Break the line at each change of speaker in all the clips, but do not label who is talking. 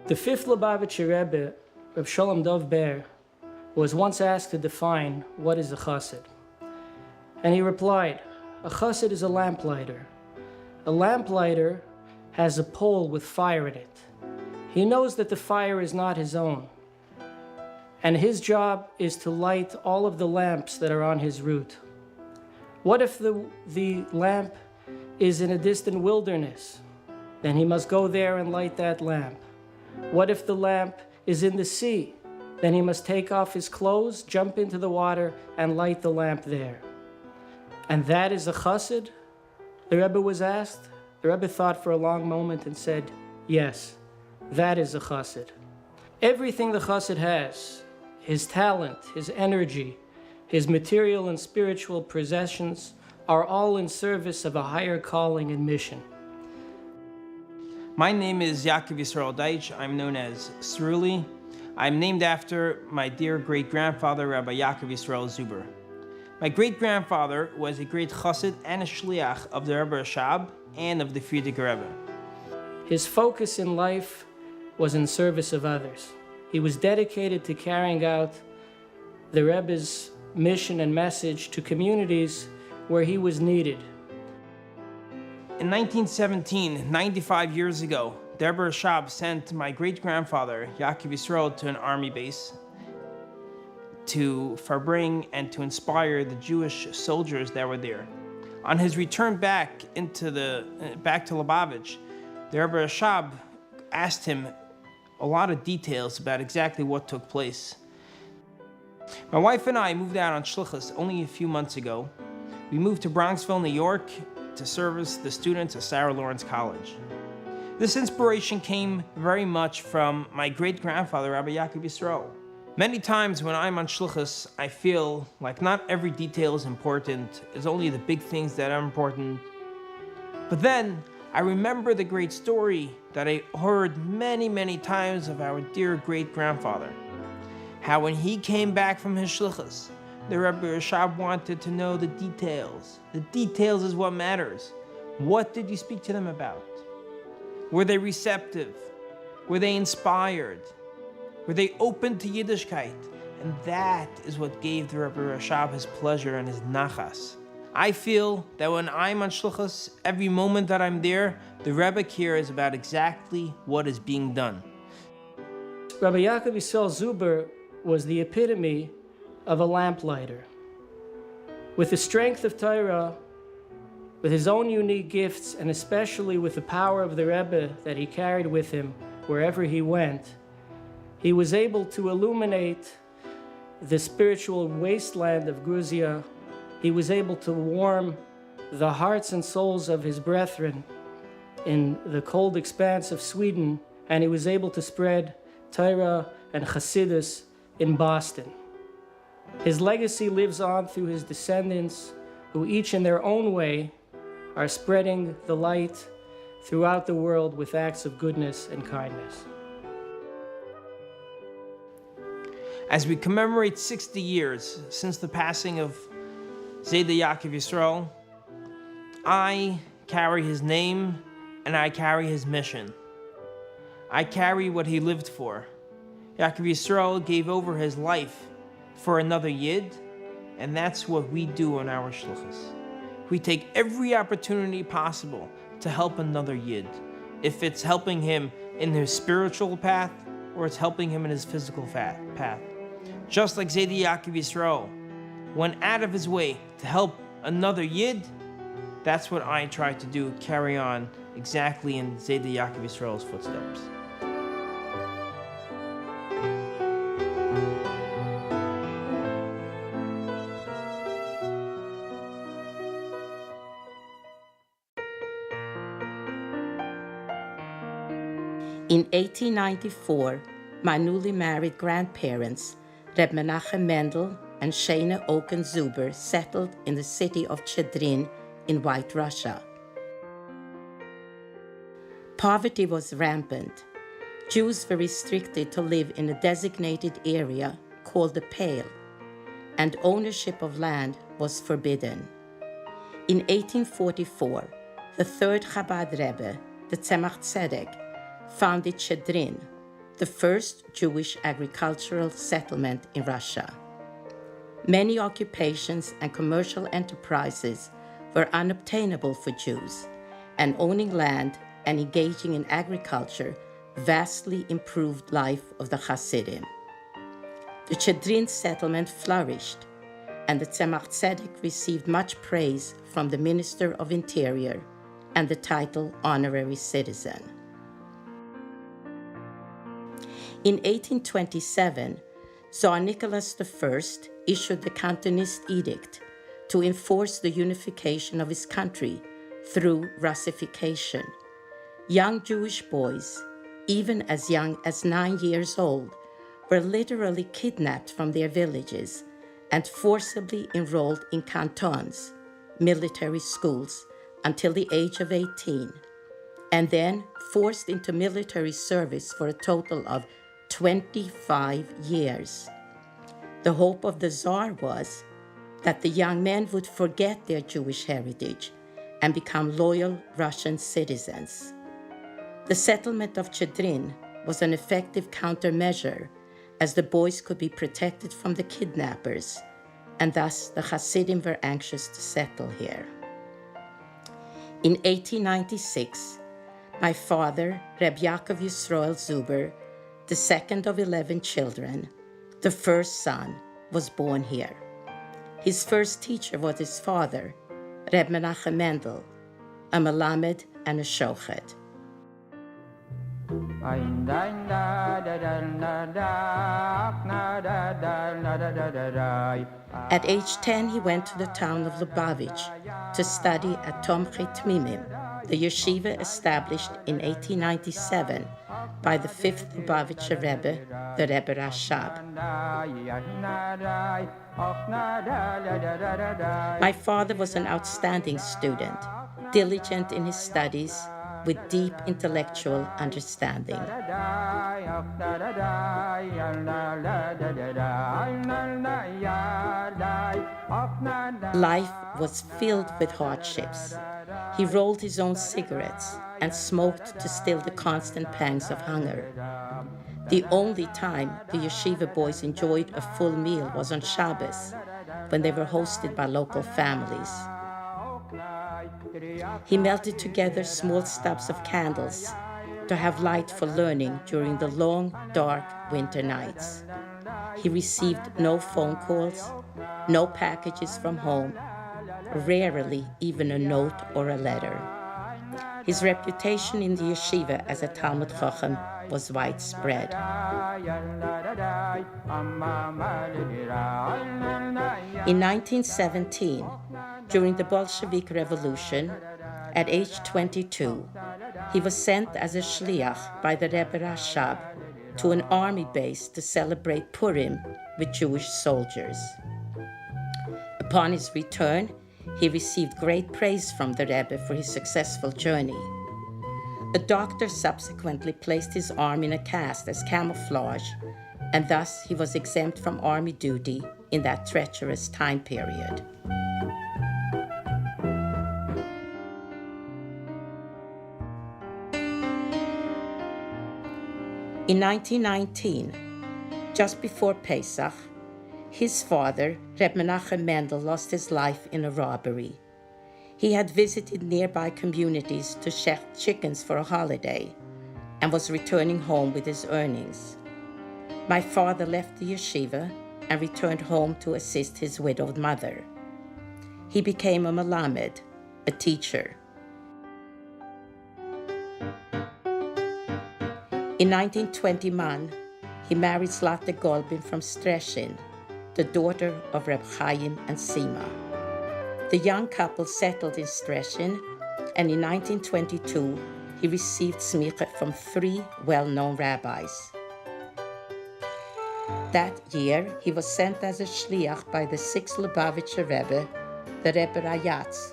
The fifth Lubavitcher Rebbe, Reb Shalom Dov Ber, was once asked to define what is a chassid. And he replied, a chassid is a lamplighter. A lamplighter has a pole with fire in it. He knows that the fire is not his own, and his job is to light all of the lamps that are on his route. What if the lamp is in a distant wilderness? Then he must go there and light that lamp. What if the lamp is in the sea? Then he must take off his clothes, jump into the water, and light the lamp there. And that is a chassid? The Rebbe was asked. The Rebbe thought for a long moment and said, yes, that is a chassid. Everything the chassid has, his talent, his energy, his material and spiritual possessions, are all in service of a higher calling and mission.
My name is Ya'akov Yisrael Deitch. I'm known as Sruli. I'm named after my dear great-grandfather, Rabbi Yaakov Yisrael Zuba'er. My great-grandfather was a great chassid and a shliach of the Rebbe Rashab and of the Frierdiker Rebbe.
His focus in life was in service of others. He was dedicated to carrying out the Rebbe's mission and message to communities where he was needed.
In 1917, 95 years ago, the Rebbe Rashab sent my great-grandfather, Ya'akov Yisrael, to an army base to farbring and to inspire the Jewish soldiers that were there. On his return back to Lubavitch, the Rebbe Rashab asked him a lot of details about exactly what took place. My wife and I moved out on Shross only a few months ago. We moved to Bronxville, New York, to service the students at Sarah Lawrence College. This inspiration came very much from my great-grandfather, Rabbi Yaakov Yisrael. Many times when I'm on Shross, I feel like not every detail is important, it's only the big things that are important. But then, I remember the great story that I heard many, many times of our dear great-grandfather. How when he came back from his Shross, the Rebbe Rashab wanted to know the details. The details is what matters. What did you speak to them about? Were they receptive? Were they inspired? Were they open to Yiddishkeit? And that is what gave the Rebbe Rashab his pleasure and his nachas. I feel that when I'm on Shross, every moment that I'm there, the Rebbe cares about exactly what is being done.
Rabbi Yaakov Yisrael Zuba'er was the epitome of a lamplighter. With the strength of Torah, with his own unique gifts, and especially with the power of the Rebbe that he carried with him wherever he went, he was able to illuminate the spiritual wasteland of Georgia. He was able to warm the hearts and souls of his brethren in the cold expanse of Sweden, and he was able to spread Torah and Chassidus in Boston. His legacy lives on through his descendants, who each in their own way are spreading the light throughout the world with acts of goodness and kindness.
As we commemorate 60 years since the passing of Zayda Ya'akov Yisrael, I carry his name and I carry his mission. I carry what he lived for. Ya'akov Yisrael gave over his life for another Yid, and that's what we do in our Shluchas. We take every opportunity possible to help another Yid, if it's helping him in his spiritual path or it's helping him in his physical path. Just like Zayda Ya'akov Yisrael went out of his way to help another Yid, that's what I try to do, carry on exactly in Zayda Ya'akov Yisrael's footsteps.
In 1894, my newly married grandparents, Reb Menachem Mendel and Shana Oken Zuba'er, settled in the city of Chedrin in White Russia. Poverty was rampant. Jews were restricted to live in a designated area called the Pale, and ownership of land was forbidden. In 1844, the third Chabad Rebbe, the Tzemach Tzedek, founded Chedrin, the first Jewish agricultural settlement in Russia. Many occupations and commercial enterprises were unobtainable for Jews, and owning land and engaging in agriculture vastly improved life of the Hasidim. The Chedrin settlement flourished, and the Tzemach Tzedek received much praise from the Minister of Interior and the title Honorary Citizen. In 1827, Tsar Nicholas I issued the Cantonist Edict to enforce the unification of his country through Russification. Young Jewish boys, even as young as 9 years old, were literally kidnapped from their villages and forcibly enrolled in cantons, military schools, until the age of 18, and then forced into military service for a total of 25 years. The hope of the Tsar was that the young men would forget their Jewish heritage and become loyal Russian citizens. The settlement of Chedrin was an effective countermeasure, as the boys could be protected from the kidnappers, and thus the Hasidim were anxious to settle here. In 1896, my father, Reb Yaakov Yisroel Zubער, the second of 11 children, the first son, was born here. His first teacher was his father, Reb Menachem Mendel, a Melamed and a Shochet. At age 10, he went to the town of Lubavitch to study at Tomchei Tmimim, the yeshiva established in 1897 by the 5th Lubavitcher Rebbe, the Rebbe Rashab. My father was an outstanding student, diligent in his studies, with deep intellectual understanding. Life was filled with hardships. He rolled his own cigarettes and smoked to still the constant pangs of hunger. The only time the yeshiva boys enjoyed a full meal was on Shabbos, when they were hosted by local families. He melted together small stubs of candles to have light for learning during the long, dark winter nights. He received no phone calls, no packages from home, rarely even a note or a letter. His reputation in the yeshiva as a Talmud Chacham was widespread. In 1917, during the Bolshevik Revolution, at age 22, he was sent as a shliach by the Rebbe Rashab to an army base to celebrate Purim with Jewish soldiers. Upon his return, he received great praise from the Rebbe for his successful journey. A doctor subsequently placed his arm in a cast as camouflage, and thus he was exempt from army duty in that treacherous time period. In 1919, just before Pesach, his father, Reb Menachem Mendel, lost his life in a robbery. He had visited nearby communities to shecht chickens for a holiday and was returning home with his earnings. My father left the yeshiva and returned home to assist his widowed mother. He became a melamed, a teacher. In 1921, he married Zlata Golbin from Streshin, the daughter of Reb Chaim and Sima. The young couple settled in Streshin, and in 1922, he received smicha from 3 well-known rabbis. That year, he was sent as a shliach by the 6th Lubavitcher Rebbe, the Rebbe Rayatz,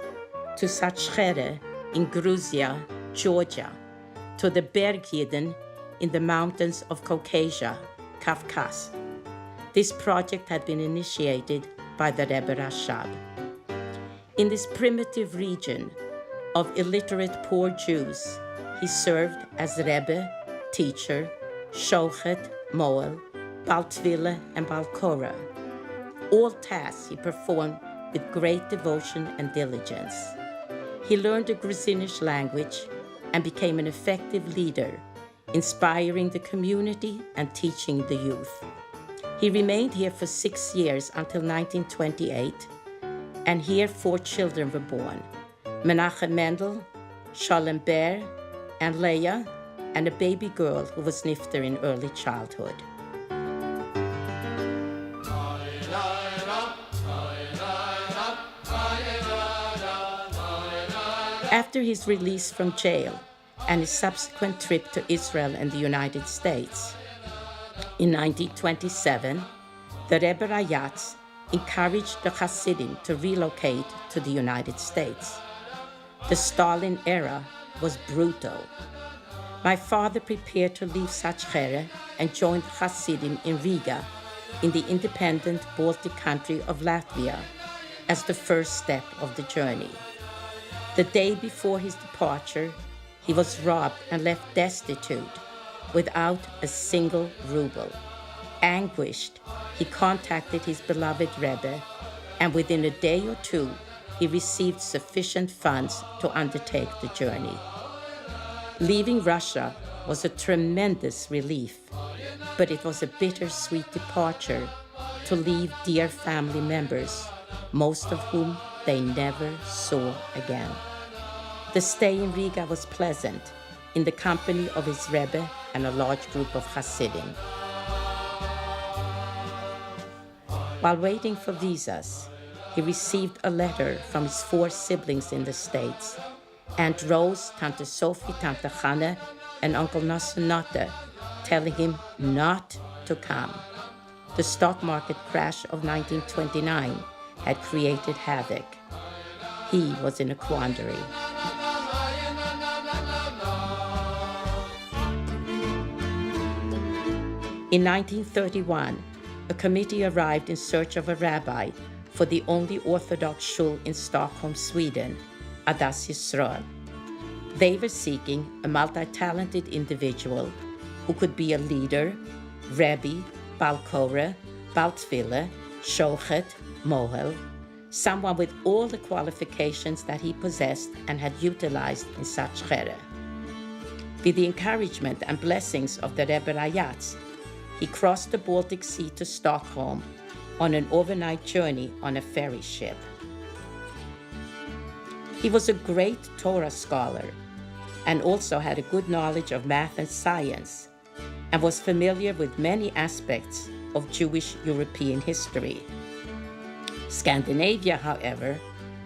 to Satchere in Gruzia, Georgia, to the Berg Yidden in the mountains of Caucasia, Kafkas. This project had been initiated by the Rebbe Rashab. In this primitive region of illiterate poor Jews, he served as Rebbe, teacher, Shochet, Moel, Baal Tvila, and Baal Korah. All tasks he performed with great devotion and diligence. He learned the Gruzinish language and became an effective leader, inspiring the community and teaching the youth. He remained here for 6 years until 1928, and here 4 children were born: Menachem Mendel, Shalom Ber, and Leah, and a baby girl who was nifter in early childhood. After his release from jail and his subsequent trip to Israel and the United States, in 1927, the Rebbe Rayatz encouraged the Hasidim to relocate to the United States. The Stalin era was brutal. My father prepared to leave Sachkhere and joined Hasidim in Riga, in the independent Baltic country of Latvia, as the first step of the journey. The day before his departure, he was robbed and left destitute, without a single ruble. Anguished, he contacted his beloved Rebbe, and within a day or 2, he received sufficient funds to undertake the journey. Leaving Russia was a tremendous relief, but it was a bittersweet departure to leave dear family members, most of whom they never saw again. The stay in Riga was pleasant, in the company of his Rebbe and a large group of Hasidim. While waiting for visas, he received a letter from his 4 siblings in the States: Aunt Rose, Tante Sophie, Tante Hanne, and Uncle Nasunate, telling him not to come. The stock market crash of 1929 had created havoc. He was in a quandary. In 1931, a committee arrived in search of a rabbi for the only Orthodox shul in Stockholm, Sweden, Adas Yisrael. They were seeking a multi-talented individual who could be a leader, Rebbe, Baal Korah, Baal Tvila, Shochet, Mohel, someone with all the qualifications that he possessed and had utilized in Sachkhere. With the encouragement and blessings of the Rebbe Rayatz, he crossed the Baltic Sea to Stockholm on an overnight journey on a ferry ship. He was a great Torah scholar and also had a good knowledge of math and science, and was familiar with many aspects of Jewish European history. Scandinavia, however,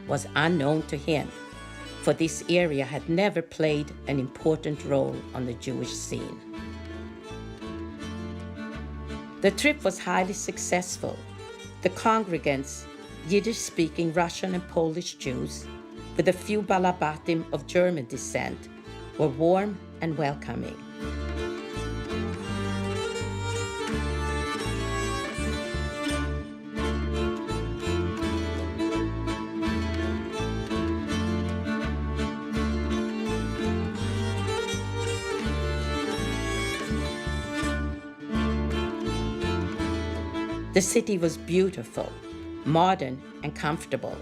was unknown to him, for this area had never played an important role on the Jewish scene. The trip was highly successful. The congregants, Yiddish-speaking Russian and Polish Jews, with a few Balabatim of German descent, were warm and welcoming. The city was beautiful, modern, and comfortable.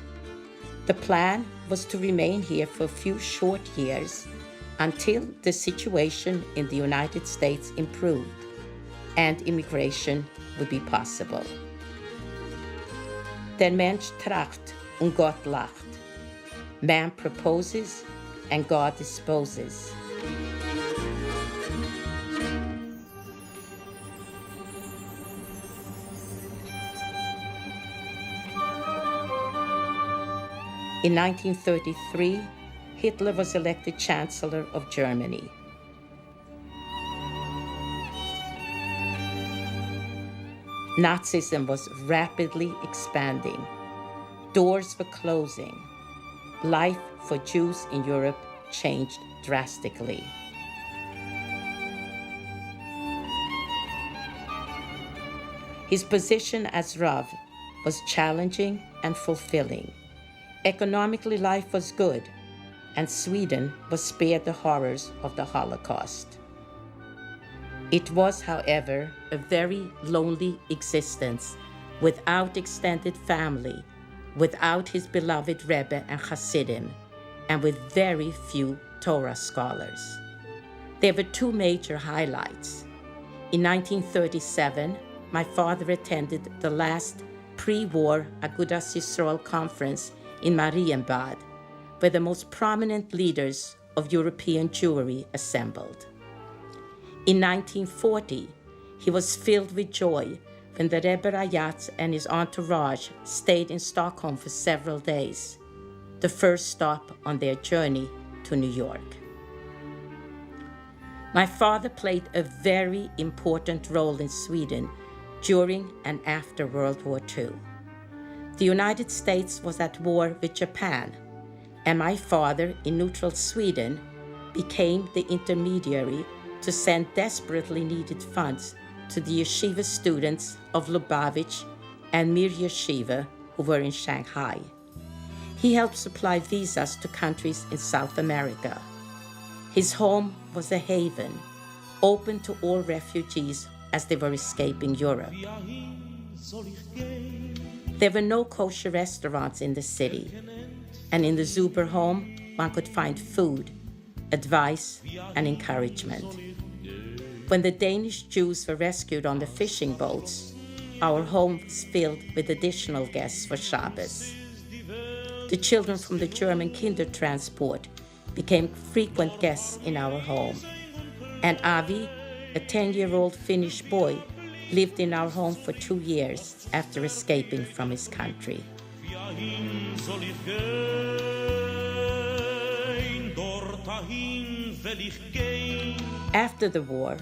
The plan was to remain here for a few short years until the situation in the United States improved and immigration would be possible. Der Mensch tracht und Gott lacht. Man proposes and God disposes. In 1933, Hitler was elected Chancellor of Germany. Nazism was rapidly expanding. Doors were closing. Life for Jews in Europe changed drastically. His position as Rav was challenging and fulfilling. Economically, life was good, and Sweden was spared the horrors of the Holocaust. It was, however, a very lonely existence, without extended family, without his beloved Rebbe and Hasidim, and with very few Torah scholars. There were two major highlights. In 1937, my father attended the last pre-war Agudas Yisrael conference in Marienbad, where the most prominent leaders of European Jewry assembled. In 1940, he was filled with joy when the Rebbe Rayatz and his entourage stayed in Stockholm for several days, the first stop on their journey to New York. My father played a very important role in Sweden during and after World War II. The United States was at war with Japan, and my father, in neutral Sweden, became the intermediary to send desperately needed funds to the yeshiva students of Lubavitch and Mir Yeshiva who were in Shanghai. He helped supply visas to countries in South America. His home was a haven, open to all refugees as they were escaping Europe. There were no kosher restaurants in the city, and in the Zubער home, one could find food, advice, and encouragement. When the Danish Jews were rescued on the fishing boats, our home was filled with additional guests for Shabbos. The children from the German kinder transport became frequent guests in our home, and Avi, a 10-year-old Finnish boy, lived in our home for 2 years after escaping from his country. After the war,